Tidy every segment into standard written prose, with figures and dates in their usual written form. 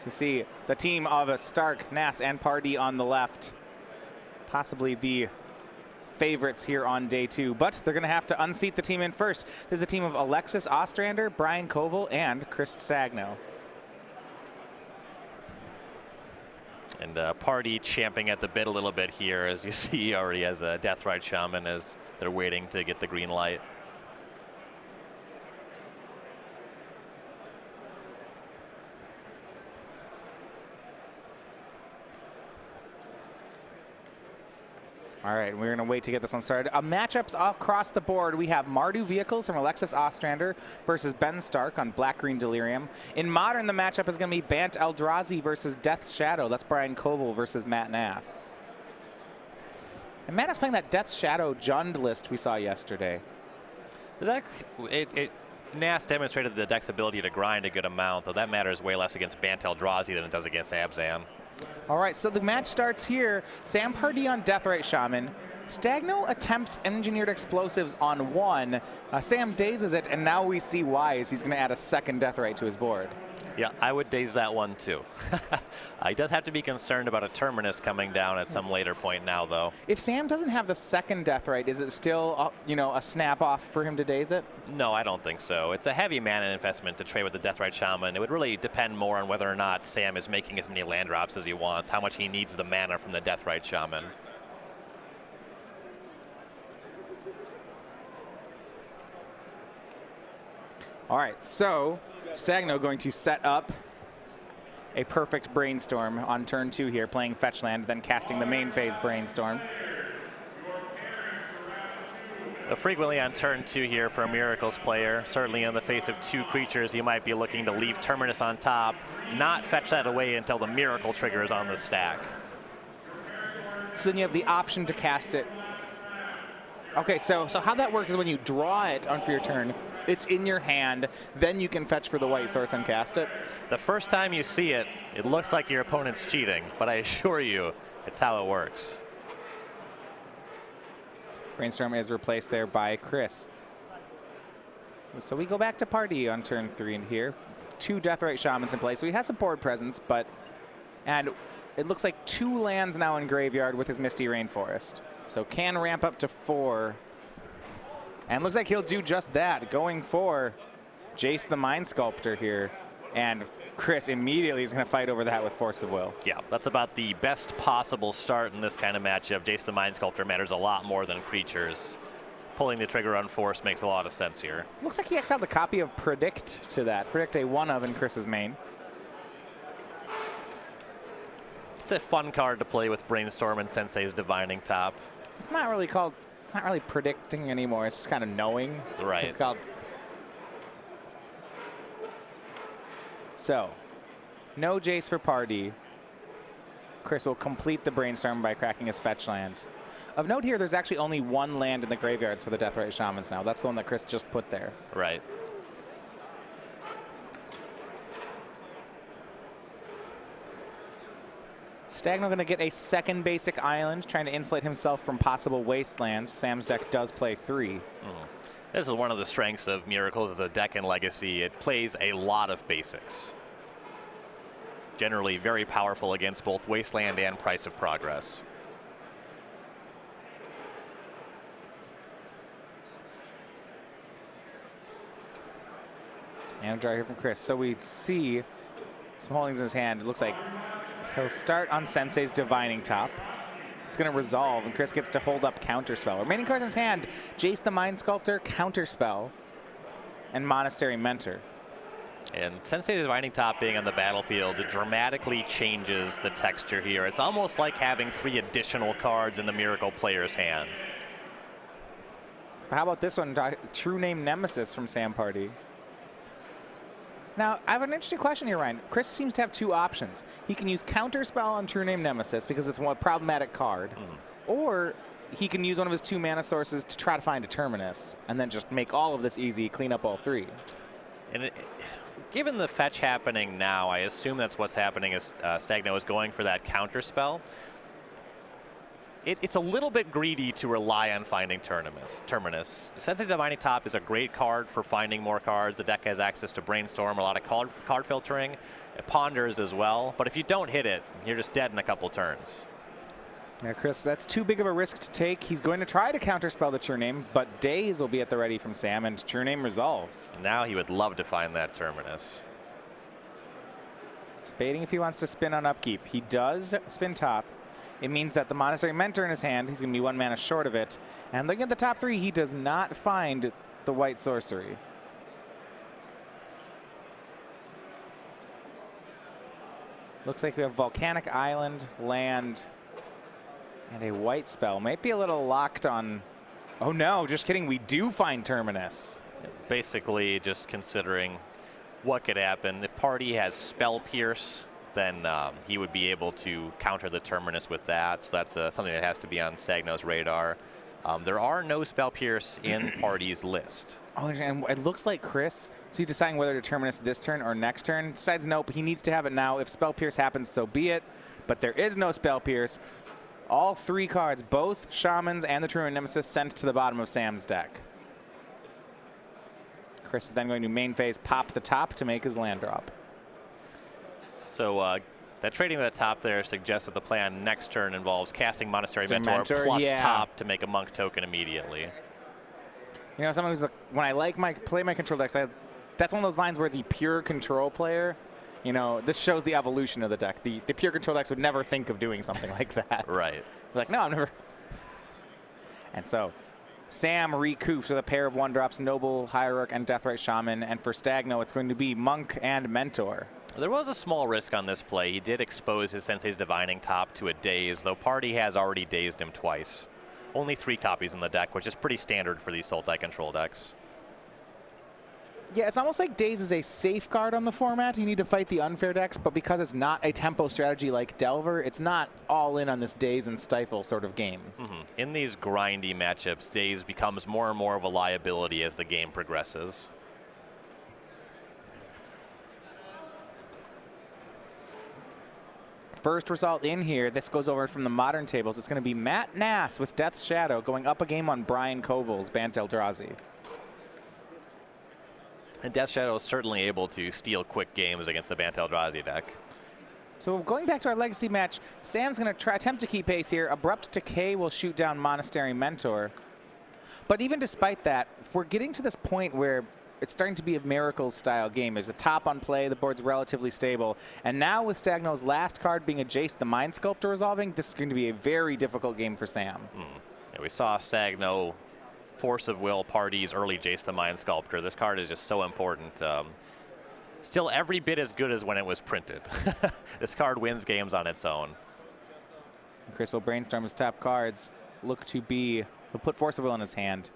We see the team of Stark, Nass, and Pardee on the left. Possibly the favorites here on day 2, but they're going to have to unseat the team in first. This is a team of Alexis Ostrander, Brian Koval, and Chris Stagno. And Pardee champing at the bit a little bit here, as you see he already has a Deathrite Shaman as they're waiting to get the green light. All right, we're going to wait to get this one started. Matchups across the board. We have Mardu Vehicles from Alexis Ostrander versus Ben Stark on Black-Green Delirium. In Modern, the matchup is going to be Bant Eldrazi versus Death's Shadow. That's Brian Koval versus Matt Nass. And Matt is playing that Death's Shadow Jund list we saw yesterday. Nass demonstrated the deck's ability to grind a good amount, though that matters way less against Bant Eldrazi than it does against Abzan. All right, so the match starts here. Sam Pardee on Deathrite Shaman. Stagno attempts Engineered Explosives on 1. Sam dazes it, and now we see why, as he's going to add a second Deathrite to his board. Yeah, I would daze that one too. He does have to be concerned about a Terminus coming down at some later point now, though. If Sam doesn't have the second Deathrite, is it still, a snap-off for him to daze it? No, I don't think so. It's a heavy mana investment to trade with the Deathrite Shaman. It would really depend more on whether or not Sam is making as many land drops as he wants, how much he needs the mana from the Deathrite Shaman. All right, so Stagno going to set up a perfect Brainstorm on turn 2 here, playing Fetch Land, then casting the main phase Brainstorm. Frequently on turn 2 here for a Miracles player, certainly in the face of 2 creatures, you might be looking to leave Terminus on top, not fetch that away until the Miracle trigger is on the stack. So then you have the option to cast it. Okay, so how that works is when you draw it on for your turn, it's in your hand, then you can fetch for the white source and cast it. The first time you see it, it looks like your opponent's cheating, but I assure you, it's how it works. Brainstorm is replaced there by Chris. So we go back to Pardee on turn 3 in here. 2 Deathrite Shamans in play, so he has some board presence, and it looks like 2 lands now in graveyard with his Misty Rainforest. So can ramp up to 4. And looks like he'll do just that, going for Jace the Mind Sculptor here. And Chris immediately is going to fight over that with Force of Will. Yeah, that's about the best possible start in this kind of matchup. Jace the Mind Sculptor matters a lot more than creatures. Pulling the trigger on Force makes a lot of sense here. Looks like he actually have the copy of Predict to that. Predict a 1-of in Chris's main. It's a fun card to play with Brainstorm and Sensei's Divining Top. It's not really predicting anymore. It's just kind of knowing. Right. It's called. So, no Jace for Pardee. Chris will complete the Brainstorm by cracking his fetch land. Of note here, there's actually only 1 land in the graveyards for the Deathrite Shamans now. That's the one that Chris just put there. Right. Stagno going to get a second basic island, trying to insulate himself from possible wastelands. Sam's deck does play 3. This is one of the strengths of Miracles as a deck in Legacy. It plays a lot of basics. Generally very powerful against both Wasteland and Price of Progress. And a draw here from Chris. So we see some holdings in his hand. It looks like he'll start on Sensei's Divining Top. It's going to resolve, and Chris gets to hold up Counterspell. Remaining cards in his hand, Jace the Mind Sculptor, Counterspell, and Monastery Mentor. And Sensei's Divining Top being on the battlefield, it dramatically changes the texture here. It's almost like having 3 additional cards in the Miracle player's hand. How about this one, True Name Nemesis from Sam Pardee? Now, I have an interesting question here, Ryan. Chris seems to have 2 options. He can use Counterspell on True Name Nemesis because it's a problematic card, or he can use one of his 2 mana sources to try to find a Terminus, and then just make all of this easy, clean up all 3. And given the fetch happening now, I assume that's what's happening is Stagno is going for that Counterspell. It's a little bit greedy to rely on finding Terminus. Sensei's Divining Top is a great card for finding more cards. The deck has access to Brainstorm, a lot of card filtering. It ponders as well, but if you don't hit it, you're just dead in a couple turns. Yeah, Chris, that's too big of a risk to take. He's going to try to counterspell the True Name, but Daze will be at the ready from Sam, and True Name resolves. Now he would love to find that Terminus. Debating if he wants to spin on upkeep. He does spin top. It means that the Monastery Mentor in his hand, he's going to be 1 mana short of it. And looking at the top 3, he does not find the white sorcery. Looks like we have Volcanic Island, land, and a white spell. Might be a little locked on. Oh no, just kidding. We do find Terminus. Basically, just considering what could happen. If Pardee has Spell Pierce, then he would be able to counter the Terminus with that. So that's something that has to be on Stagno's radar. There are no Spell Pierce in Pardee's list. Oh, and it looks like Chris, so he's deciding whether to Terminus this turn or next turn. Decides nope, he needs to have it now. If Spell Pierce happens, so be it. But there is no Spell Pierce. All 3 cards, both Shamans and the True Nemesis, sent to the bottom of Sam's deck. Chris is then going to main phase pop the top to make his land drop. So that trading at the top there suggests that the plan next turn involves casting Monastery Mentor plus top to make a Monk token immediately. You know, someone who's when I play my control decks, that's one of those lines where the pure control player, you know, this shows the evolution of the deck. The pure control decks would never think of doing something like that. Right. Like, no, I'm never. And so Sam recoups with a pair of 1-drops, Noble, Hierarch, and Deathrite Shaman. And for Stagno, it's going to be Monk and Mentor. There was a small risk on this play. He did expose his Sensei's Divining Top to a Daze, though Pardee has already dazed him twice. Only 3 copies in the deck, which is pretty standard for these Sultai control decks. Yeah, it's almost like Daze is a safeguard on the format. You need to fight the unfair decks, but because it's not a tempo strategy like Delver, it's not all in on this Daze and Stifle sort of game. In these grindy matchups, Daze becomes more and more of a liability as the game progresses. First result in here, this goes over from the modern tables. It's going to be Matt Nass with Death's Shadow going up a game on Brian Koval's Bant Eldrazi. And Death's Shadow is certainly able to steal quick games against the Bant Eldrazi deck. So going back to our legacy match, Sam's going to attempt to keep pace here. Abrupt Decay will shoot down Monastery Mentor. But even despite that, if we're getting to this point where it's starting to be a Miracles-style game. There's a top on play, the board's relatively stable. And now with Stagno's last card being a Jace the Mind Sculptor resolving, this is going to be a very difficult game for Sam. Yeah, we saw Stagno Force of Will Pardee's early Jace the Mind Sculptor. This card is just so important. Still every bit as good as when it was printed. This card wins games on its own. Chris will brainstorm his top cards. Look to be, he'll put Force of Will in his hand.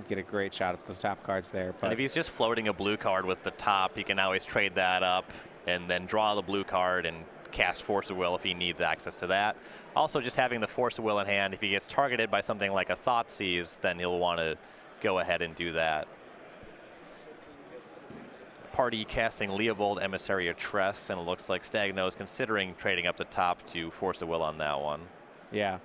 Get a great shot at the top cards there. But and if he's just floating a blue card with the top, he can always trade that up and then draw the blue card and cast Force of Will if he needs access to that. Also, just having the Force of Will in hand, if he gets targeted by something like a Thoughtseize, then he'll want to go ahead and do that. Pardee casting Leovold, Emissary of Tress, and it looks like Stagno is considering trading up the top to Force of Will on that one. Yeah.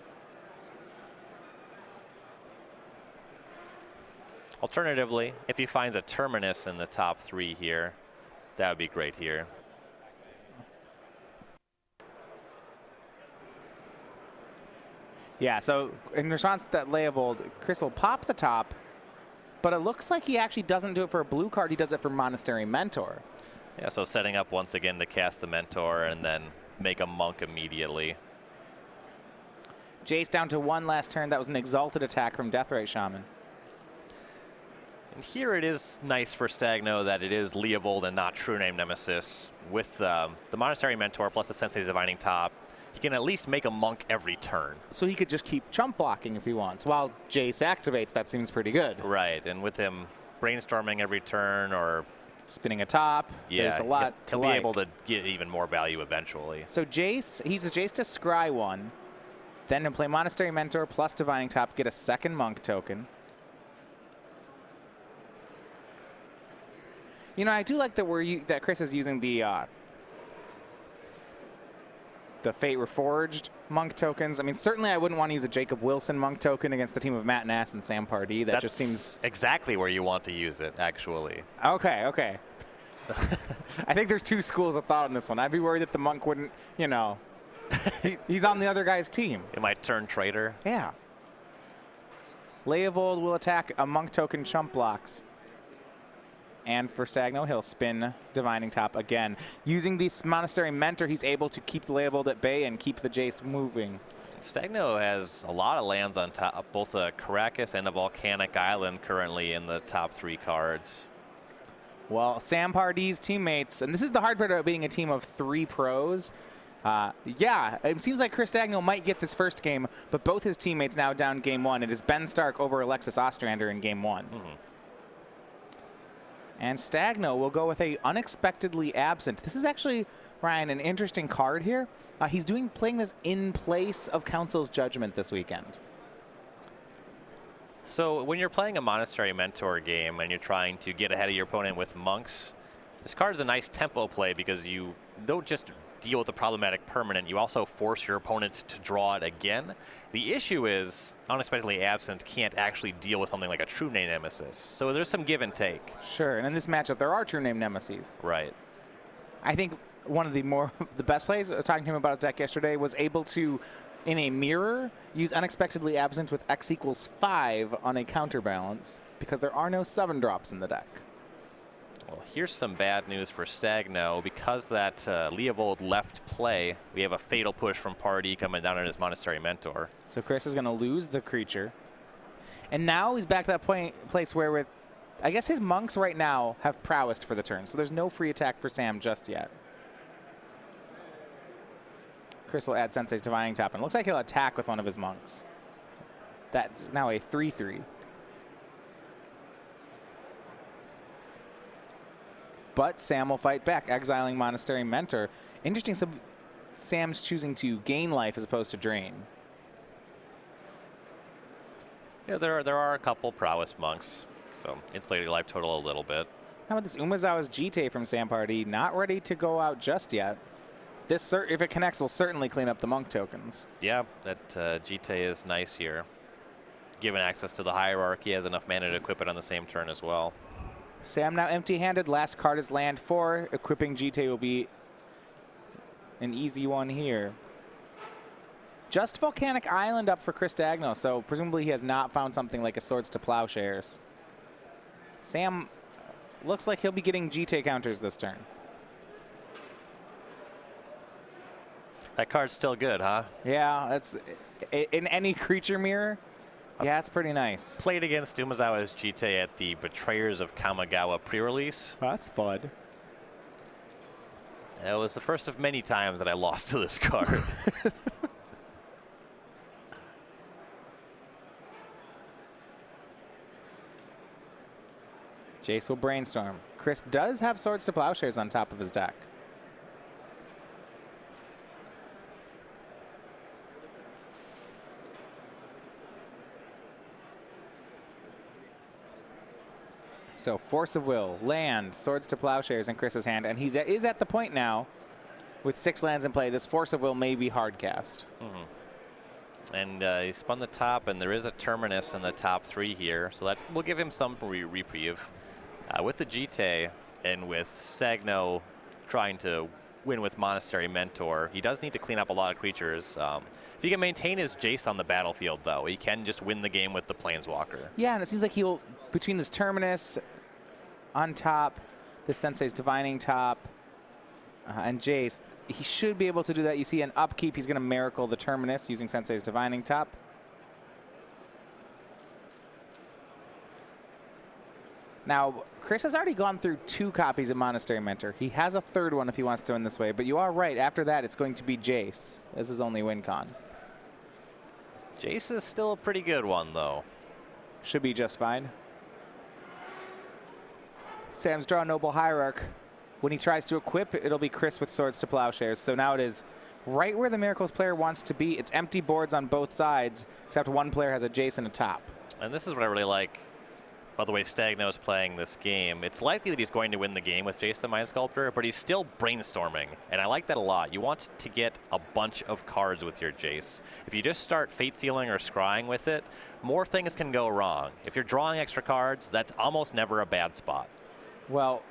Alternatively, if he finds a Terminus in the top 3 here, that would be great here. Yeah, so in response to that Leovold, Chris will pop the top, but it looks like he actually doesn't do it for a blue card. He does it for Monastery Mentor. Yeah, so setting up once again to cast the Mentor and then make a Monk immediately. Jace down to 1 last turn. That was an exalted attack from Deathrite Shaman. And here it is nice for Stagno that it is Leovold and not True Name Nemesis. With the Monastery Mentor plus the Sensei's Divining Top, he can at least make a Monk every turn. So he could just keep chump blocking if he wants. While Jace activates, that seems pretty good. Right, and with him brainstorming every turn or spinning a top, yeah, there's a lot he'll be able to get even more value eventually. So Jace, he's a Jace to scry 1, then he'll play Monastery Mentor plus Divining Top, get a second Monk token. You know, I do like that that Chris is using the Fate Reforged monk tokens. I mean, certainly I wouldn't want to use a Jacob Wilson monk token against the team of Matt Nass and Sam Pardee. That just seems exactly where you want to use it, actually. Okay, okay. I think there's two schools of thought in this one. I'd be worried that the monk wouldn't, you know, he's on the other guy's team. It might turn traitor. Yeah. Leovold will attack a monk token chump blocks. And for Stagno, he'll spin Divining Top again. Using this Monastery Mentor, he's able to keep the Leovold at bay and keep the Jace moving. Stagno has a lot of lands on top, both a Caracas and a Volcanic Island currently in the top 3 cards. Well, Sam Pardee's teammates, and this is the hard part about being a team of 3 pros. Yeah, it seems like Chris Stagno might get this first game, but both his teammates now down game 1. It is Ben Stark over Alexis Ostrander in game 1. And Stagno will go with a Unexpectedly Absent. This is actually, Ryan, an interesting card here. He's playing this in place of Council's Judgment this weekend. So when you're playing a Monastery Mentor game and you're trying to get ahead of your opponent with monks, this card is a nice tempo play because you don't just deal with the problematic permanent, you also force your opponent to draw it again. The issue is Unexpectedly Absent can't actually deal with something like a True Name Nemesis. So there's some give and take. Sure, and in this matchup there are True Name Nemesis. Right. I think one of the best plays, I was talking to him about his deck yesterday, was able to, in a mirror, use Unexpectedly Absent with X equals 5 on a counterbalance because there are no 7-drops in the deck. Well, here's some bad news for Stagno. Because that Leovold left play, we have a fatal push from Pardee coming down on his Monastery Mentor. So Chris is going to lose the creature. And now he's back to that place where with, I guess his monks right now have prowess for the turn, so there's no free attack for Sam just yet. Chris will add Sensei's Divining Top, and it looks like he'll attack with one of his monks. That's now a 3/3. But Sam will fight back, exiling Monastery Mentor. Interesting, so Sam's choosing to gain life as opposed to drain. Yeah, there are a couple prowess monks, so insulated life total a little bit. How about this Umezawa's Jite from Sam Pardee? Not ready to go out just yet. This, if it connects, will certainly clean up the monk tokens. Yeah, that Jite is nice here. Given access to the hierarchy, has enough mana to equip it on the same turn as well. Sam now empty-handed. Last card is land 4. Equipping Jite will be an easy one here. Just Volcanic Island up for Chris Stagno, so presumably he has not found something like a Swords to Plowshares. Sam looks like he'll be getting Jite counters this turn. That card's still good, huh? Yeah, that's in any creature mirror. Yeah, it's pretty nice. Played against Umezawa's Jite at the Betrayers of Kamigawa pre-release. Oh, that's fun. It was the first of many times that I lost to this card. Jace will brainstorm. Chris does have Swords to Plowshares on top of his deck. So Force of Will, land, Swords to Plowshares in Chris's hand, and he is at the point now with 6 lands in play. This Force of Will may be hard cast. And he spun the top, and there is a Terminus in the top 3 here, so that will give him some reprieve. With the Jite and with Stagno trying to win with Monastery Mentor, he does need to clean up a lot of creatures. If he can maintain his Jace on the battlefield, though, he can just win the game with the Planeswalker. Yeah, and it seems like he'll, between this Terminus on top, the Sensei's Divining Top, and Jace, he should be able to do that. You see an upkeep, he's going to Miracle the Terminus using Sensei's Divining Top. Now, Chris has already gone through 2 copies of Monastery Mentor. He has a 3rd one if he wants to win this way, but you are right. After that, it's going to be Jace. This is only win con. Jace is still a pretty good one, though. Should be just fine. Sam's draw Noble Hierarch. When he tries to equip, it'll be Chris with Swords to Plowshares. So now it is right where the Miracles player wants to be. It's empty boards on both sides, except one player has a Jace and a top. And this is what I really like by the way Stagno is playing this game, it's likely that he's going to win the game with Jace the Mind Sculptor, but he's still brainstorming, and I like that a lot. You want to get a bunch of cards with your Jace. If you just start Fate Sealing or Scrying with it, more things can go wrong. If you're drawing extra cards, that's almost never a bad spot. Well,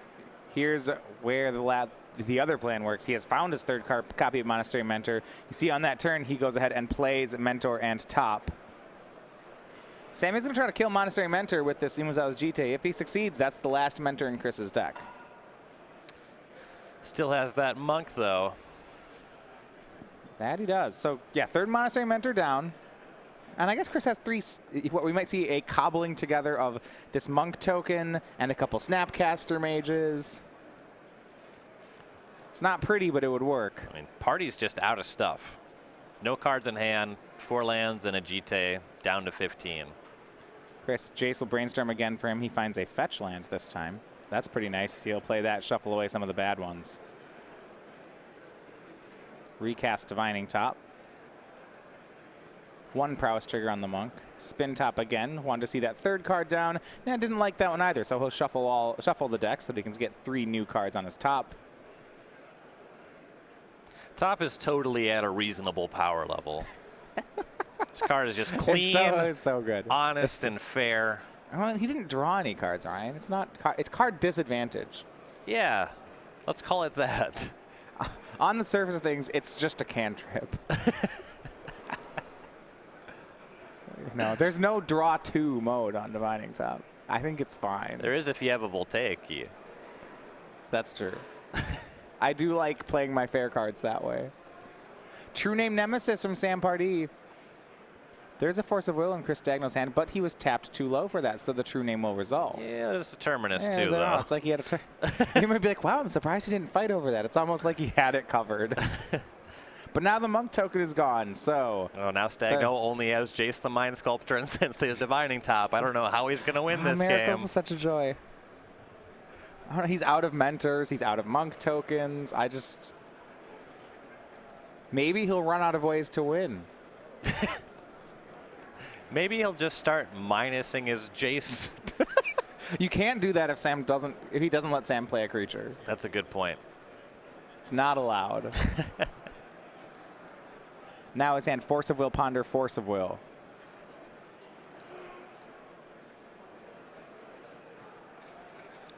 here's where the other plan works. He has found his third copy of Monastery Mentor. You see on that turn, he goes ahead and plays Mentor and Top. Sam is going to try to kill Monastery Mentor with this Umezawa's Jite. If he succeeds, that's the last Mentor in Chris's deck. Still has that Monk, though. That he does. So, yeah, third Monastery Mentor down. And I guess Chris has three, what we might see a cobbling together of this Monk token and a couple Snapcaster Mages. It's not pretty, but it would work. I mean, Pardee's just out of stuff. No cards in hand, 4 lands and a Jite, down to 15. Chris, Jace will brainstorm again for him. He finds a fetch land this time. That's pretty nice. You see he'll play that, shuffle away some of the bad ones. Recast Divining Top. 1 prowess trigger on the Monk. Spin Top again. Wanted to see that third card down. Nah, didn't like that one either, so he'll shuffle the deck so that he can get 3 new cards on his top. Top is totally at a reasonable power level. This card is just clean, it's so good, honest, and fair. Well, he didn't draw any cards, Ryan. It's not. It's card disadvantage. Yeah, let's call it that. On the surface of things, it's just a cantrip. No, there's no draw 2 mode on Divining Top. I think it's fine. There is if you have a Voltaic key. That's true. I do like playing my fair cards that way. True Name Nemesis from Sam Pardee. There's a Force of Will in Chris Stagno's hand, but he was tapped too low for that, so the True Name will resolve. Yeah, there's a Terminus too, though. It's like he had a turn. You might be like, wow, I'm surprised he didn't fight over that. It's almost like he had it covered. But now the Monk token is gone, so. Oh, now Stagno only has Jace the Mind Sculptor and Sensei's Divining Top. I don't know how he's going to win this Miracles game. Is such a joy. I don't know, he's out of Mentors. He's out of Monk tokens. Maybe he'll run out of ways to win. Maybe he'll just start minusing his Jace. You can't do that if he doesn't let Sam play a creature. That's a good point. It's not allowed. Now his hand, Force of Will, Ponder, Force of Will.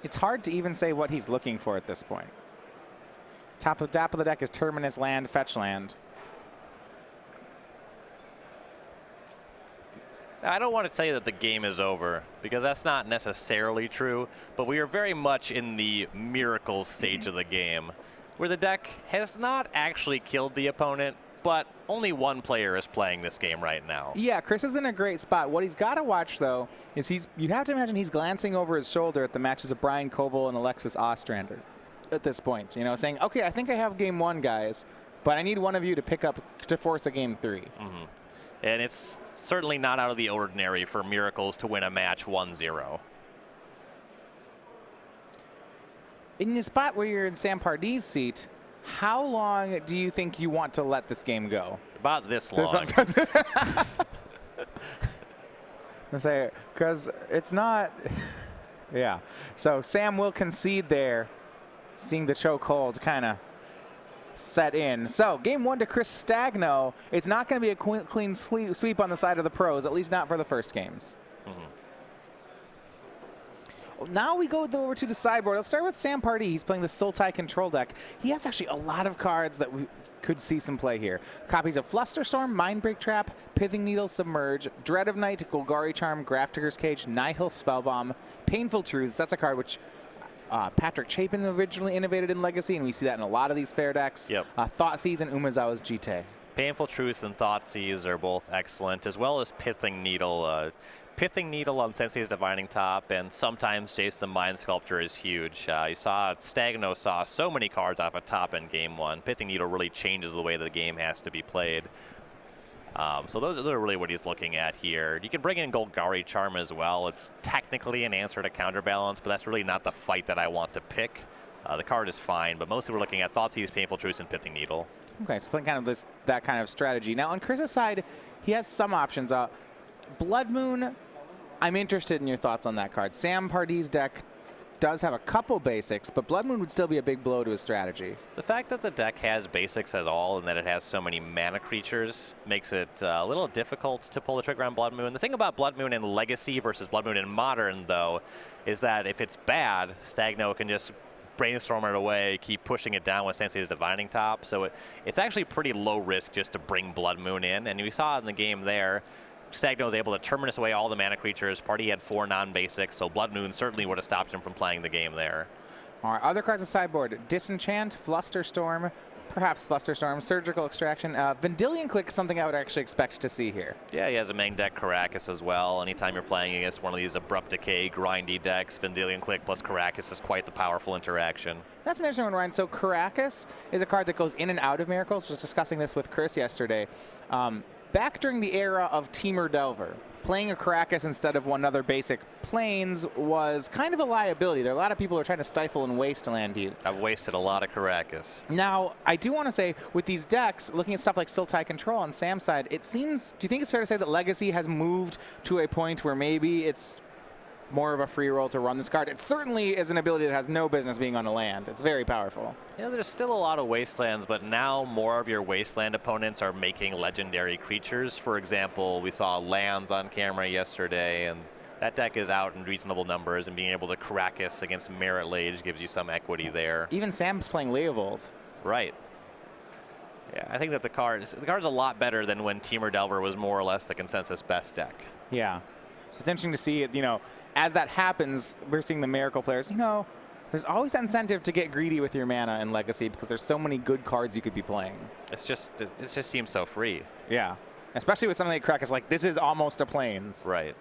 It's hard to even say what he's looking for at this point. Top of the deck is Terminus land, fetch land. I don't want to say that the game is over, because that's not necessarily true, but we are very much in the Miracles stage of the game, where the deck has not actually killed the opponent, but only one player is playing this game right now. Yeah, Chris is in a great spot. What he's got to watch, though, is you have to imagine he's glancing over his shoulder at the matches of Brian Koval and Alexis Ostrander at this point, you know, saying, okay, I think I have game 1, guys, but I need one of you to force a game 3. Mm-hmm. And it's certainly not out of the ordinary for Miracles to win a match 1-0. In the spot where you're in Sam Pardee's seat, how long do you think you want to let this game go? About this long. Because it's not. Yeah. So Sam will concede there, seeing the chokehold kind of set in. So game 1 to Chris Stagno. It's not going to be a clean sweep on the side of the pros, at least not for the first games. Now we go over to the sideboard. Let's start with Sam Pardee. He's playing the Sultai control deck. He has actually a lot of cards that we could see some play here. Copies of Flusterstorm, Mindbreak Trap, Pithing Needle, Submerge, Dread of Night, Golgari Charm, Grafdigger's Cage, Nihil Spellbomb, Painful Truths. That's a card which Patrick Chapin originally innovated in Legacy, and we see that in a lot of these fair decks. Yep. Thoughtseize and Umezawa's Jite. Painful Truths and Thoughtseize are both excellent, as well as Pithing Needle. Pithing Needle on Sensei's Divining Top, and sometimes Jace the Mind Sculptor is huge. You saw Stagno saw so many cards off a top in game 1. Pithing Needle really changes the way the game has to be played. So those are really what he's looking at here. You can bring in Golgari Charm as well. It's technically an answer to Counterbalance, but that's really not the fight that I want to pick. The card is fine, but mostly we're looking at Thoughtseize, Painful Truths, and Pithing Needle. Okay, so playing kind of that kind of strategy. Now on Chris's side, he has some options. Blood Moon, I'm interested in your thoughts on that card. Sam Pardee's deck does have a couple basics, but Blood Moon would still be a big blow to his strategy. The fact that the deck has basics at all and that it has so many mana creatures makes it a little difficult to pull the trigger on Blood Moon. The thing about Blood Moon in Legacy versus Blood Moon in Modern, though, is that if it's bad, Stagno can just brainstorm it away, keep pushing it down with Sensei's Divining Top. So it's actually pretty low risk just to bring Blood Moon in. And we saw in the game there, Stagno was able to terminus away all the mana creatures. Pardee had 4 non-basics, so Blood Moon certainly would have stopped him from playing the game there. All right, other cards on sideboard: Disenchant, Flusterstorm, perhaps Flusterstorm, Surgical Extraction. Vendilion Click is something I would actually expect to see here. Yeah, he has a main deck Caracas as well. Anytime you're playing against one of these Abrupt Decay, grindy decks, Vendilion Click plus Caracas is quite the powerful interaction. That's an interesting one, Ryan. So Caracas is a card that goes in and out of Miracles. I was discussing this with Chris yesterday. Back during the era of Temur Delver, playing a Caracas instead of one other basic Plains was kind of a liability. There are a lot of people who are trying to stifle and waste land you. I've wasted a lot of Caracas. Now, I do want to say, with these decks, looking at stuff like Sultai Control on Sam's side, it seems, do you think it's fair to say that Legacy has moved to a point where maybe it's more of a free roll to run this card? It certainly is an ability that has no business being on a land. It's very powerful. Yeah, there's still a lot of wastelands, but now more of your wasteland opponents are making legendary creatures. For example, we saw lands on camera yesterday, and that deck is out in reasonable numbers, and being able to Caracas against Merit Lage gives you some equity there. Even Sam's playing Leovold. Right. Yeah, I think that the card's a lot better than when Temur Delver was more or less the consensus best deck. Yeah. So it's interesting to see it, as that happens, we're seeing the Miracle players, there's always that incentive to get greedy with your mana in Legacy because there's so many good cards you could be playing. It just seems so free. Yeah. Especially with something like Caracas, like this is almost a Plains. Right.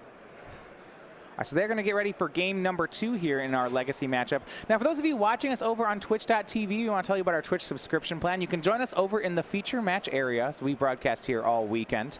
So they're going to get ready for game number 2 here in our Legacy matchup. Now, for those of you watching us over on twitch.tv, we want to tell you about our Twitch subscription plan. You can join us over in the feature match area. So we broadcast here all weekend.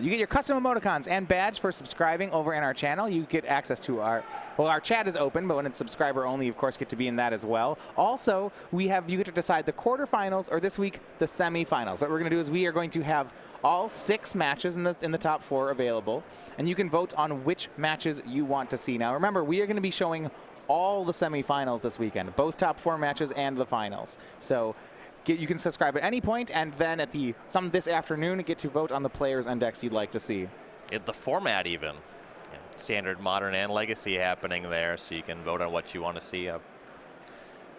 You get your custom emoticons and badge for subscribing over in our channel. You get access to our chat is open, but when it's subscriber only, you of course get to be in that as well. Also, you get to decide the quarterfinals, or this week, the semifinals. What we're going to do is we are going to have all 6 matches in the top 4 available, and you can vote on which matches you want to see. Now remember, we are going to be showing all the semifinals this weekend, both top 4 matches and the finals. So you can subscribe at any point, and then at this afternoon get to vote on the players and decks you'd like to see. The format even. Standard, Modern, and Legacy happening there, so you can vote on what you want to see. It's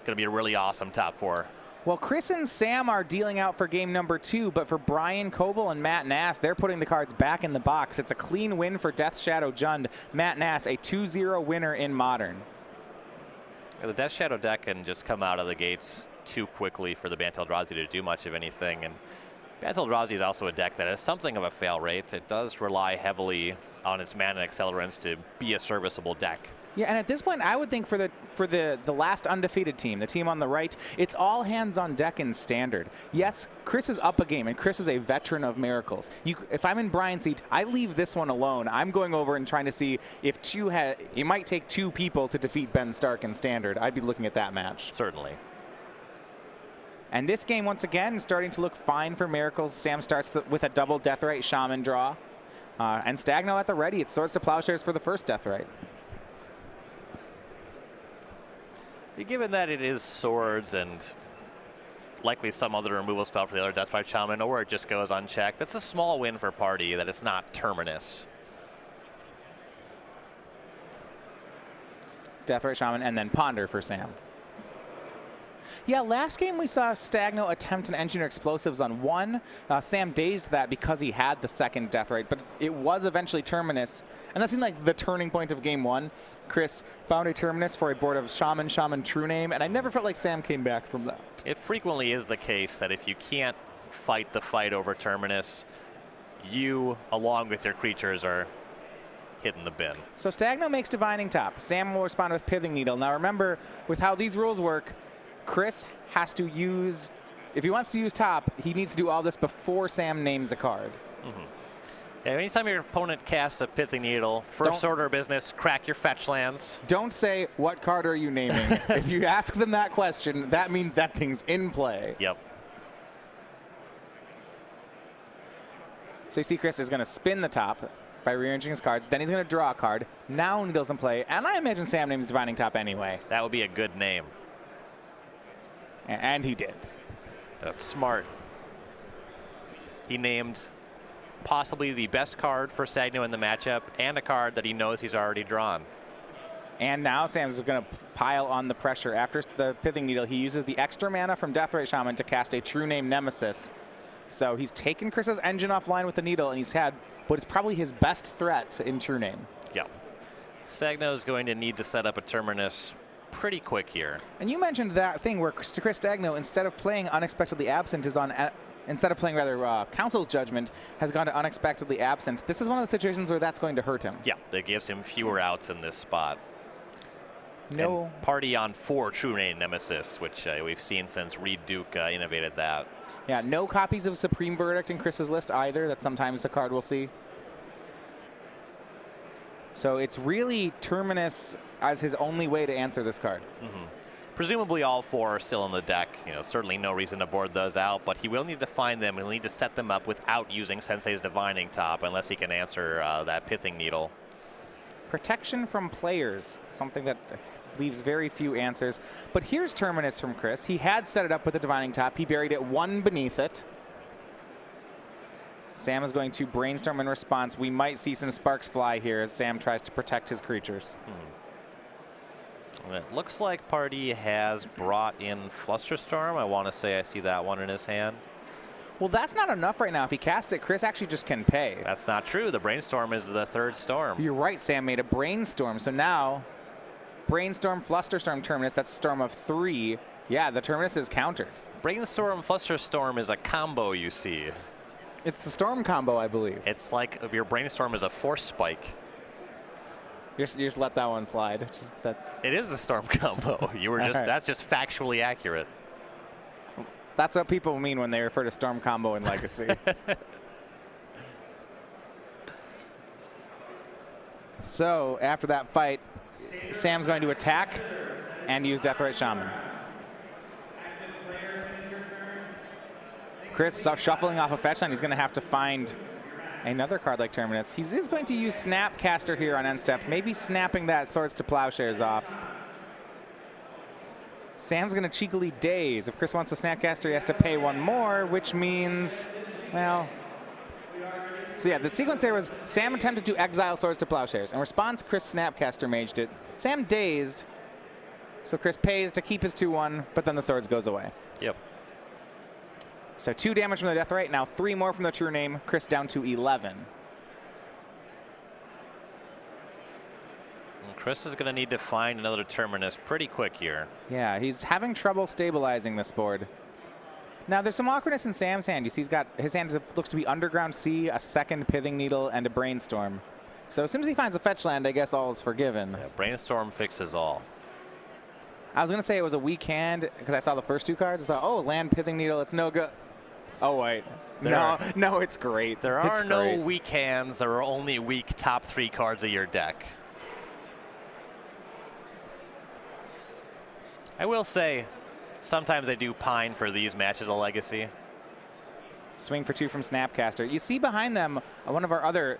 going to be a really awesome top 4. Well, Chris and Sam are dealing out for game number 2, but for Brian Koval and Matt Nass, they're putting the cards back in the box. It's a clean win for Death Shadow Jund. Matt Nass, a 2-0 winner in Modern. The Death Shadow deck can just come out of the gates too quickly for the Bant Eldrazi to do much of anything. And Bant Eldrazi is also a deck that has something of a fail rate. It does rely heavily on its mana accelerants to be a serviceable deck. Yeah, and at this point, I would think for the last undefeated team, the team on the right, it's all hands on deck in Standard. Yes, Chris is up a game, and Chris is a veteran of Miracles. If I'm in Brian's seat, I leave this one alone. I'm going over and trying to see if it might take 2 people to defeat Ben Stark in Standard. I'd be looking at that match. Certainly. And this game, once again, starting to look fine for Miracles. Sam starts with a double Deathrite Shaman draw. And Stagno at the ready. It's Swords to Plowshares for the first Deathrite. Given that it is Swords and likely some other removal spell for the other Deathrite Shaman, or it just goes unchecked, that's a small win for Pardee that it's not Terminus. Deathrite Shaman and then Ponder for Sam. Yeah, last game we saw Stagno attempt an Engineer Explosives on 1. Sam dazed that because he had the second Deathrite, but it was eventually Terminus. And that seemed like the turning point of game 1. Chris found a Terminus for a board of Shaman, True Name, and I never felt like Sam came back from that. It frequently is the case that if you can't fight the fight over Terminus, you, along with your creatures, are hitting the bin. So Stagno makes Divining Top. Sam will respond with Pithing Needle. Now remember, with how these rules work, Chris has to use, if he wants to use top, he needs to do all this before Sam names a card. Mm-hmm. Yeah, anytime your opponent casts a Pithing Needle, first order of business, crack your fetch lands. Don't say, what card are you naming? If you ask them that question, that means that thing's in play. Yep. So you see Chris is going to spin the top, by rearranging his cards. Then he's going to draw a card. Now Needle's in play. And I imagine Sam names Divining Top anyway. That would be a good name. And he did. That's smart. He named possibly the best card for Stagno in the matchup and a card that he knows he's already drawn. And now Sam's going to pile on the pressure. After the Pithing Needle, he uses the extra mana from Deathrite Shaman to cast a True Name Nemesis. So he's taken Chris's engine offline with the Needle, and he's had what is probably his best threat in True Name. Yeah. Stagno is going to need to set up a Terminus pretty quick here. And you mentioned that thing where Chris Stagno, instead of playing Unexpectedly Absent, is on... instead of playing Council's Judgment, has gone to Unexpectedly Absent. This is one of the situations where that's going to hurt him. Yeah, that gives him fewer outs in this spot. No. And Pardee on 4 True Name Nemesis, which we've seen since Reed Duke innovated that. Yeah, no copies of Supreme Verdict in Chris's list either. That's sometimes a card we'll see. So it's really Terminus as his only way to answer this card. Mm-hmm. Presumably all 4 are still in the deck. You know, certainly no reason to board those out, but he will need to find them. He'll need to set them up without using Sensei's Divining Top unless he can answer that Pithing Needle. Protection from players, something that leaves very few answers. But here's Terminus from Chris. He had set it up with the Divining Top. He buried it 1 beneath it. Sam is going to brainstorm in response. We might see some sparks fly here as Sam tries to protect his creatures. It looks like Pardee has brought in Flusterstorm. I want to say I see that one in his hand. Well, that's not enough right now. If he casts it, Chris actually just can pay. That's not true. The Brainstorm is the 3rd storm. You're right, Sam made a Brainstorm. So now, Brainstorm, Flusterstorm, Terminus, that's Storm of 3. Yeah, the Terminus is countered. Brainstorm, Flusterstorm is a combo, you see. It's the Storm combo, I believe. It's like your Brainstorm is a Force Spike. You just let that one slide. It is a Storm combo. You were just, that's just factually accurate. That's what people mean when they refer to Storm combo in Legacy. So after that fight, Sam's going to attack and use Deathrite Shaman. Chris shuffling off a fetch line. He's going to have to find another card like Terminus. He is going to use Snapcaster here on end step, maybe snapping that Swords to Plowshares off. Sam's going to cheekily daze. If Chris wants a Snapcaster, he has to pay 1 more, which means, well... So yeah, the sequence there was Sam attempted to exile Swords to Plowshares. In response, Chris Snapcaster maged it. Sam dazed, so Chris pays to keep his 2-1, but then the Swords goes away. Yep. So 2 damage from the Deathrite, now 3 more from the True Name. Chris down to 11. Chris is going to need to find another Terminus pretty quick here. Yeah, he's having trouble stabilizing this board. Now, there's some awkwardness in Sam's hand. You see he's got his hand looks to be Underground Sea, a 2nd Pithing Needle, and a Brainstorm. So as soon as he finds a fetch land, I guess all is forgiven. Yeah, Brainstorm fixes all. I was going to say it was a weak hand because I saw the first 2 cards. I saw, oh, land Pithing Needle, it's no good. Oh, wait. No, it's great. There are no weak hands. There are only weak top 3 cards of your deck. I will say, sometimes I do pine for these matches of Legacy. Swing for 2 from Snapcaster. You see behind them one of our other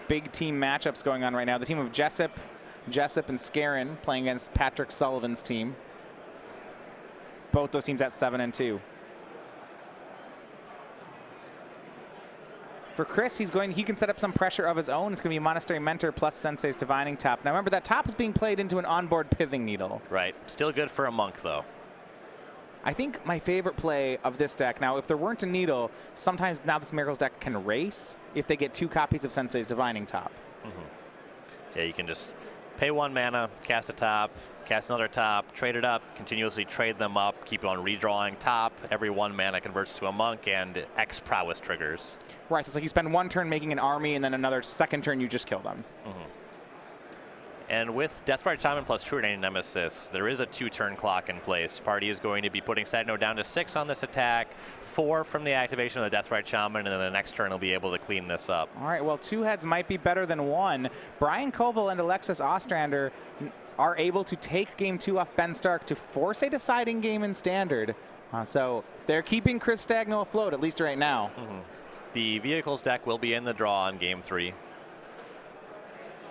big team matchups going on right now. The team of Jessup and Scarin playing against Patrick Sullivan's team. Both those teams at 7-2. For Chris, he can set up some pressure of his own. It's going to be Monastery Mentor plus Sensei's Divining Top. Now remember, that top is being played into an onboard Pithing Needle. Right. Still good for a Monk, though. I think my favorite play of this deck, now if there weren't a Needle, sometimes now this Miracles deck can race if they get 2 copies of Sensei's Divining Top. Yeah, you can just pay 1 mana, cast a top, cast another top, trade it up, continuously trade them up, keep on redrawing top. Every 1 mana converts to a Monk, and X prowess triggers. Right, so it's like you spend 1 turn making an army, and then another 2nd turn you just kill them. And with Deathrite Shaman plus True Name Nemesis, there is a 2-turn clock in place. Pardee is going to be putting Stagno down to 6 on this attack, 4 from the activation of the Deathrite Shaman, and then the next turn he'll be able to clean this up. All right, well, 2 heads might be better than 1. Brian Koval and Alexis Ostrander are able to take game 2 off Ben Stark to force a deciding game in Standard. So they're keeping Chris Stagno afloat, at least right now. The Vehicles deck will be in the draw on game 3.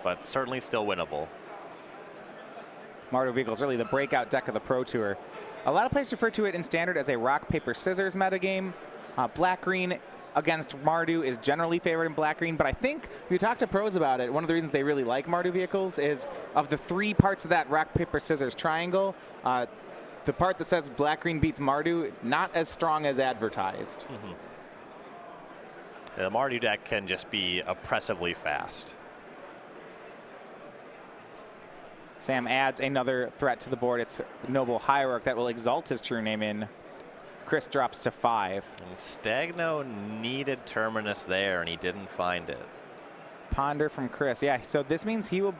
but certainly still winnable. Mardu Vehicle is really the breakout deck of the Pro Tour. A lot of players refer to it in Standard as a rock, paper, scissors metagame. Black-green against Mardu is generally favored in black-green, but I think if you talk to pros about it, one of the reasons they really like Mardu Vehicles is of the 3 parts of that rock, paper, scissors triangle, the part that says black-green beats Mardu, not as strong as advertised. The Mardu deck can just be oppressively fast. Sam adds another threat to the board. It's Noble Hierarch that will exalt his true name in. Chris drops to 5. And Stagno needed Terminus there, and he didn't find it. Ponder from Chris. Yeah, so this means he will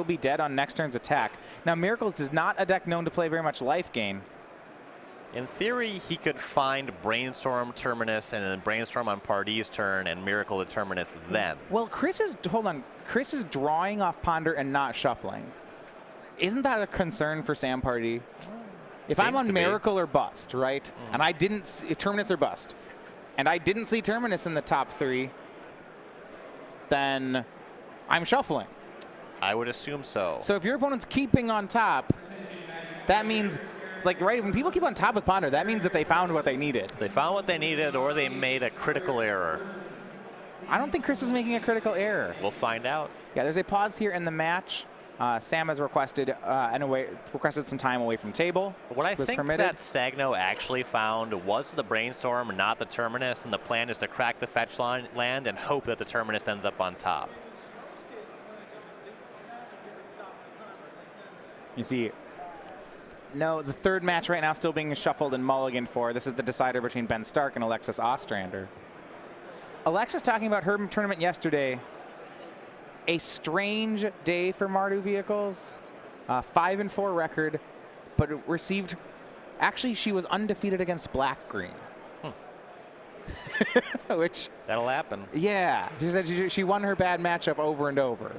be dead on next turn's attack. Now, Miracles does not a deck known to play very much life gain. In theory, he could find Brainstorm Terminus and then Brainstorm on Pardee's turn and Miracle the Terminus then. Well, Chris is drawing off Ponder and not shuffling. Isn't that a concern for Sam Pardee? If I'm on Miracle or Bust, right, and I didn't see Terminus or Bust, and I didn't see Terminus in the top 3, then I'm shuffling. I would assume so. So if your opponent's keeping on top, that means, like, right, when people keep on top with Ponder, that means that they found what they needed. They found what they needed, or they made a critical error. I don't think Chris is making a critical error. We'll find out. Yeah, there's a pause here in the match. Sam has requested some time away from table. What I think that Stagno actually found was the Brainstorm, not the Terminus, and the plan is to crack the fetch land and hope that the Terminus ends up on top. You see, no, the third match right now still being shuffled and mulliganed for. This is the decider between Ben Stark and Alexis Ostrander. Alexis talking about her tournament yesterday. A strange day for Mardu Vehicles. 5-4 record, but received. Actually, she was undefeated against Black-Green. Which that'll happen. Yeah, she said she won her bad matchup over and over.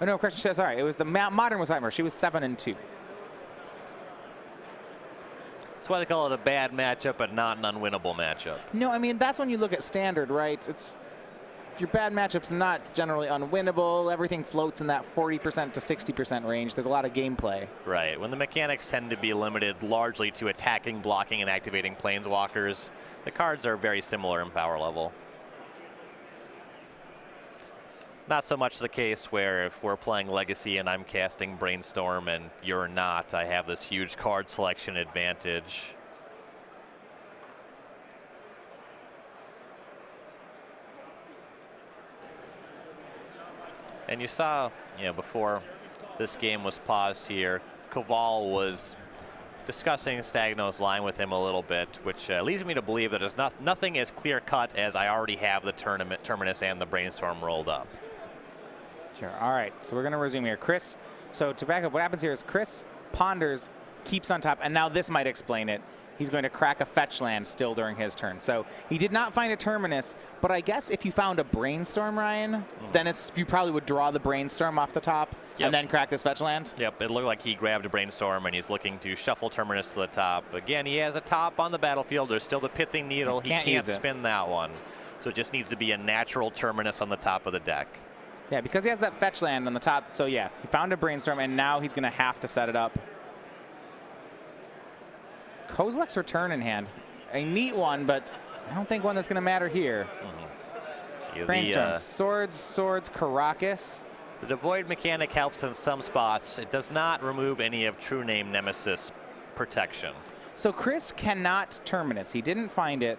Oh no, question. Sorry, it was the modern was Heimer. She was 7-2. That's why they call it a bad matchup, but not an unwinnable matchup. No, I mean, that's when you look at Standard, right? It's your bad matchup's not generally unwinnable. Everything floats in that 40% to 60% range. There's a lot of gameplay. Right. When the mechanics tend to be limited largely to attacking, blocking, and activating planeswalkers, the cards are very similar in power level. Not so much the case where if we're playing Legacy and I'm casting Brainstorm and you're not, I have this huge card selection advantage. And you saw, before this game was paused here, Coval was discussing Stagno's line with him a little bit, which leads me to believe that there's nothing as clear-cut as I already have the Terminus and the Brainstorm rolled up. Sure. All right, so we're going to resume here. Chris, so to back up, what happens here is Chris ponders, keeps on top, and now this might explain it. He's going to crack a fetch land still during his turn. So he did not find a Terminus, but I guess if you found a Brainstorm, Ryan, then you probably would draw the Brainstorm off the top and then crack this fetch land? Yep, it looked like he grabbed a Brainstorm and he's looking to shuffle Terminus to the top. Again, he has a top on the battlefield. There's still the Pithing Needle. He can't spin that one. So it just needs to be a natural Terminus on the top of the deck. Yeah, because he has that fetch land on the top. So yeah, he found a Brainstorm, and now he's going to have to set it up. Kozilek's Return in hand. A neat one, but I don't think one that's going to matter here. Brainstorm, swords, Caracas. The Devoid mechanic helps in some spots. It does not remove any of True Name Nemesis protection. So Chris cannot Terminus. He didn't find it.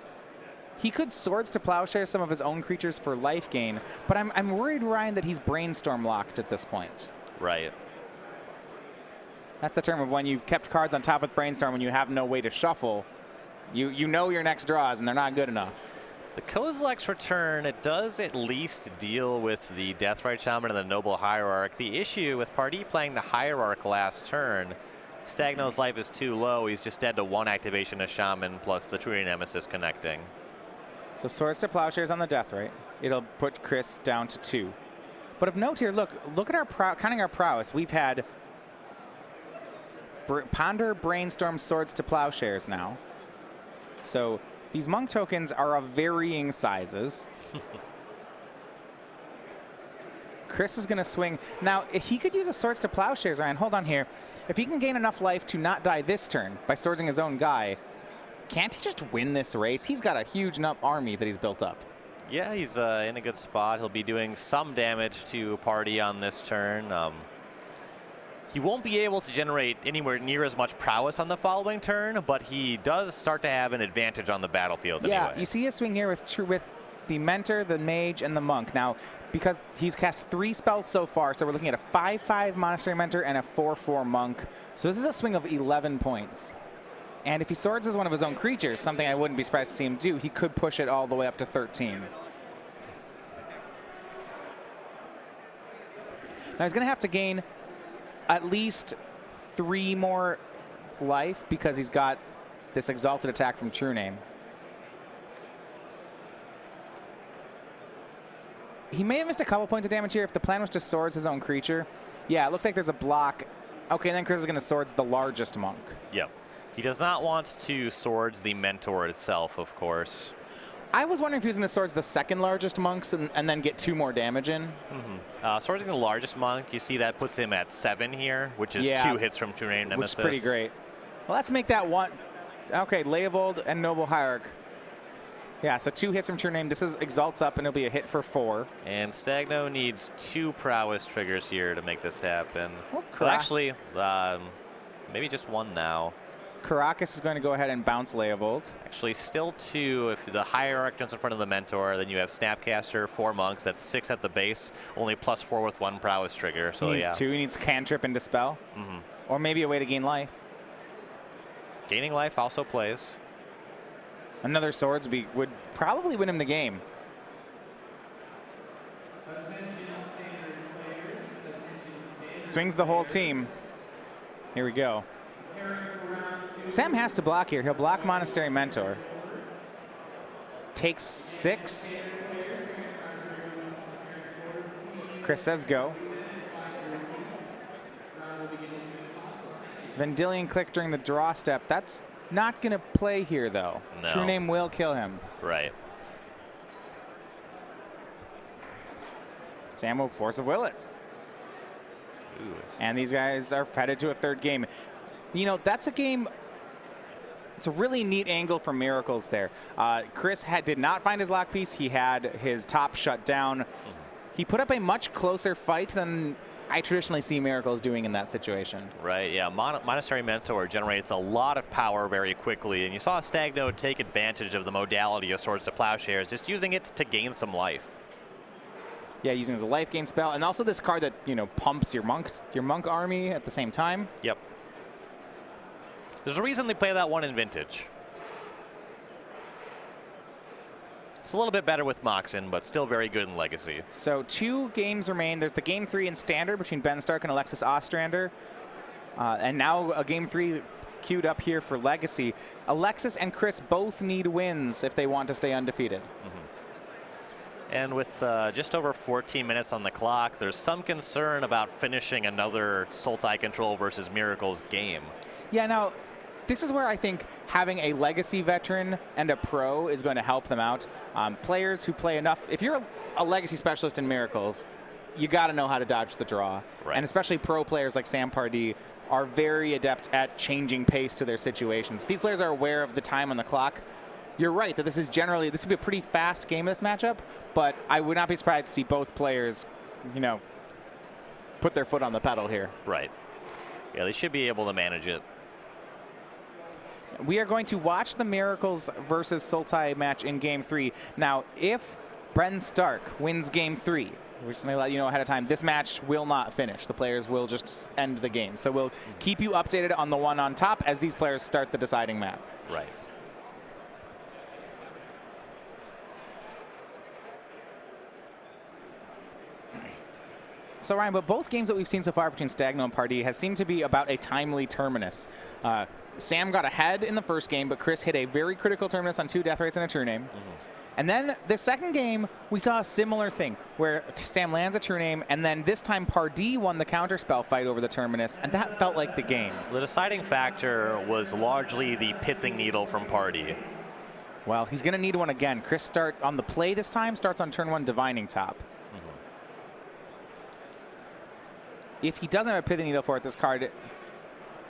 He could Swords to Plowshare some of his own creatures for life gain, but I'm worried, Ryan, that he's Brainstorm locked at this point. Right. That's the term of when you've kept cards on top with Brainstorm when you have no way to shuffle. You know your next draws, and they're not good enough. The Kozilek's Return, it does at least deal with the Deathrite Shaman and the Noble Hierarch. The issue with Pardee playing the Hierarch last turn, Stagno's life is too low. He's just dead to one activation of Shaman plus the True Nemesis connecting. So Swords to Plowshares on the Deathrite. It'll put Chris down to 2. But of note here, look at our counting our prowess. We've had Ponder, Brainstorm, Swords to Plowshares now. So These monk tokens are of varying sizes. Chris is going to swing. Now, he could use a Swords to Plowshares, Ryan. Hold on here. If he can gain enough life to not die this turn by swordsing his own guy, can't he just win this race? He's got a huge enough army that he's built up. Yeah, he's in a good spot. He'll be doing some damage to Pardee on this turn. He won't be able to generate anywhere near as much prowess on the following turn, but he does start to have an advantage on the battlefield anyway. You see a swing here with the Mentor, the Mage, and the Monk. Now, because he's cast 3 spells so far, so we're looking at a 5/5 Monastery Mentor and a 4/4 Monk. So this is a swing of 11 points. And if he swords as one of his own creatures, something I wouldn't be surprised to see him do, he could push it all the way up to 13. Now he's going to have to gain at least 3 more life because he's got this Exalted attack from True Name. He may have missed a couple points of damage here if the plan was to swords his own creature. Yeah, it looks like there's a block. Okay, and then Chris is going to swords the largest monk. Yep. He does not want to swords the Mentor itself, of course. I was wondering if he was going to swords the second largest monks and then get 2 more damage in. Swordsing the largest monk, you see that puts him at 7 here, which is 2 hits from True Name Nemesis. Which is pretty great. Well, let's make that 1. Okay, Leovold and Noble Hierarch. Yeah, so 2 hits from True Name. This is Exalts up, and it'll be a hit for 4. And Stagno needs 2 prowess triggers here to make this happen. Well, actually, maybe just 1 now. Caracas is going to go ahead and bounce Leovold. Actually, still 2. If the Hierarch jumps in front of the Mentor, then you have Snapcaster, 4 monks. That's 6 at the base. Only +4 with 1 prowess trigger. So he needs 2. He needs Cantrip and Dispel. Or maybe a way to gain life. Gaining life also plays. Another swords would probably win him the game. Swings the whole team. Here we go. Sam has to block here. He'll block Monastery Mentor. Takes 6. Chris says go. Vendilion Click during the draw step. That's not going to play here, though. No. True Name will kill him. Right. Sam will Force of Will it. Ooh. And these guys are headed to a 3rd game. You know, that's a game. It's a really neat angle for Miracles there. Chris did not find his lock piece. He had his top shut down. He put up a much closer fight than I traditionally see Miracles doing in that situation. Right, yeah. Monastery Mentor generates a lot of power very quickly, and you saw Stagno take advantage of the modality of Swords to Plowshares, just using it to gain some life. Yeah, using it as a life gain spell, and also this card that, you know, pumps your monk army at the same time. Yep. There's a reason they play that one in Vintage. It's a little bit better with Moxen, but still very good in Legacy. So 2 games remain. There's the Game 3 in Standard between Ben Stark and Alexis Ostrander. And now a Game 3 queued up here for Legacy. Alexis and Chris both need wins if they want to stay undefeated. And with just over 14 minutes on the clock, there's some concern about finishing another Sultai Control versus Miracles game. Yeah, now, this is where I think having a Legacy veteran and a pro is going to help them out. Players who play enough, if you're a Legacy specialist in Miracles, you got to know how to dodge the draw. Right. And especially pro players like Sam Pardee are very adept at changing pace to their situations. These players are aware of the time on the clock. You're right that this would be a pretty fast game of this matchup, but I would not be surprised to see both players, you know, put their foot on the pedal here. Right. Yeah, they should be able to manage it. We are going to watch the Miracles versus Sultai match in Game 3. Now, if Bren Stark wins Game 3, we're just going to let you know ahead of time, this match will not finish. The players will just end the game. So we'll keep you updated on the one on top as these players start the deciding match. Right. So Ryan, but both games that we've seen so far between Stagno and Pardee has seemed to be about a timely terminus. Sam got ahead in the first game, but Chris hit a very critical terminus on 2 death rates and a True Name. And then the second game, we saw a similar thing where Sam lands a True Name, and then this time Pardee won the counterspell fight over the terminus, and that felt like the game. The deciding factor was largely the Pithing Needle from Pardee. Well, he's going to need one again. Chris start on the play this time, starts on turn 1 Divining Top. If he doesn't have a Pithing Needle for it, this card,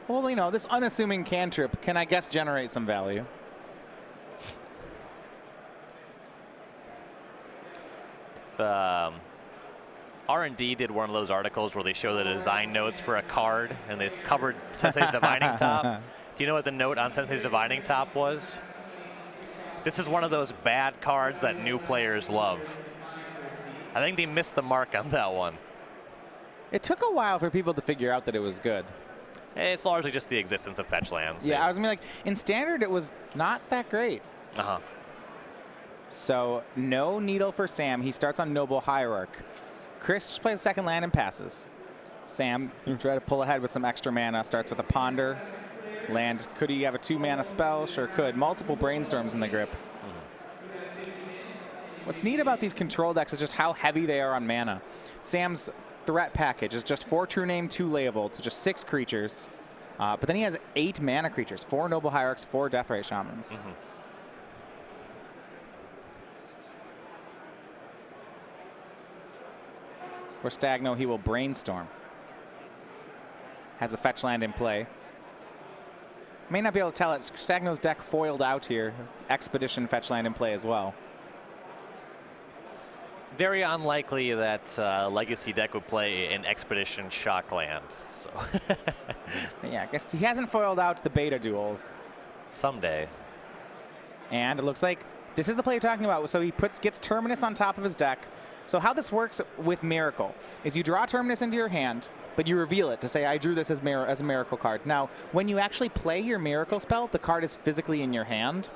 well, you know, this unassuming cantrip can, I guess, generate some value. R&D did one of those articles where they show the design notes for a card, and they've covered Sensei's Divining Top. Do you know what the note on Sensei's Divining Top was? This is one of those bad cards that new players love. I think they missed the mark on that one. It took a while for people to figure out that it was good. It's largely just the existence of fetch lands. Yeah, I was gonna be like, in Standard, it was not that great. So no Needle for Sam. He starts on Noble Hierarch. Chris just plays a second land and passes. Sam, you try to pull ahead with some extra mana. Starts with a Ponder. Land. Could he have a 2-mana spell? Sure could. Multiple Brainstorms in the grip. What's neat about these control decks is just how heavy they are on mana. Sam's threat package is just 4 True Name, 2 Layable, so just 6 creatures. But then he has 8 mana creatures, 4 Noble Hierarchs, 4 Deathrite Shamans. For Stagno, he will Brainstorm. Has a fetch land in play. May not be able to tell it. Stagno's deck foiled out here. Expedition fetch land in play as well. Very unlikely that Legacy deck would play an Expedition shock land. So yeah, I guess he hasn't foiled out the beta duels. Someday. And it looks like this is the play you're talking about. So he gets Terminus on top of his deck. So how this works with Miracle is you draw Terminus into your hand, but you reveal it to say, I drew this as a Miracle card. Now, when you actually play your Miracle spell, the card is physically in your hand.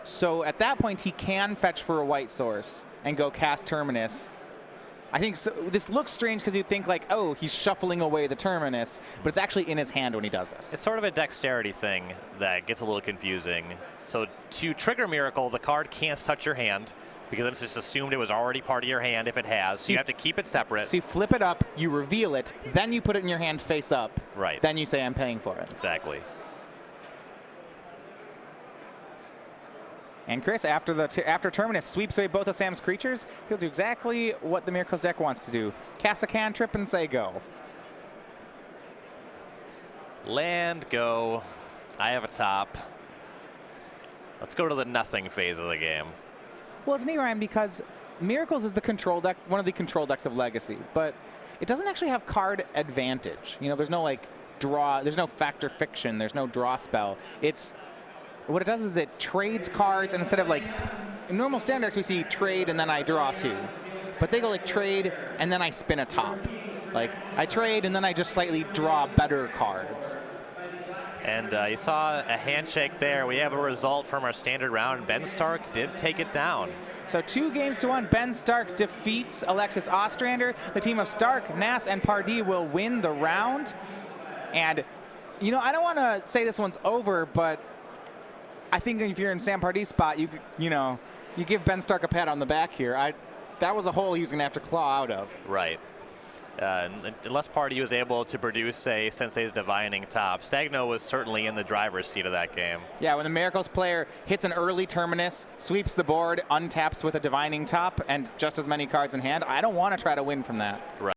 So at that point, he can fetch for a white source and go cast Terminus. I think this looks strange because you'd think like, oh, he's shuffling away the Terminus, but it's actually in his hand when he does this. It's sort of a dexterity thing that gets a little confusing. So to trigger Miracle, the card can't touch your hand, because it's just assumed it was already part of your hand if it has. So you have to keep it separate. So you flip it up, you reveal it, then you put it in your hand face up. Right. Then you say, I'm paying for it. Exactly. And Chris, after Terminus sweeps away both of Sam's creatures, he'll do exactly what the Miracles deck wants to do. Cast a cantrip and say go. Land, go. I have a top. Let's go to the nothing phase of the game. Well, it's neat, Ryan, because Miracles is the control deck, one of the control decks of Legacy, but it doesn't actually have card advantage. You know, there's no like draw, there's no Factor Fiction, there's no draw spell. What it does is it trades cards, and instead of like, in normal standards we see trade and then I draw 2. But they go like trade and then I spin a top. Like I trade and then I just slightly draw better cards. And you saw a handshake there. We have a result from our standard round. Ben Stark did take it down. So 2-1, Ben Stark defeats Alexis Ostrander. The team of Stark, Nass, and Pardee will win the round. And, you know, I don't want to say this one's over, but I think if you're in Sam Pardee's spot, you give Ben Stark a pat on the back here. That was a hole he was going to have to claw out of. Right. Unless Pardee was able to produce a Sensei's Divining Top, Stagno was certainly in the driver's seat of that game. Yeah, when the Miracles player hits an early Terminus, sweeps the board, untaps with a Divining Top, and just as many cards in hand, I don't want to try to win from that. Right.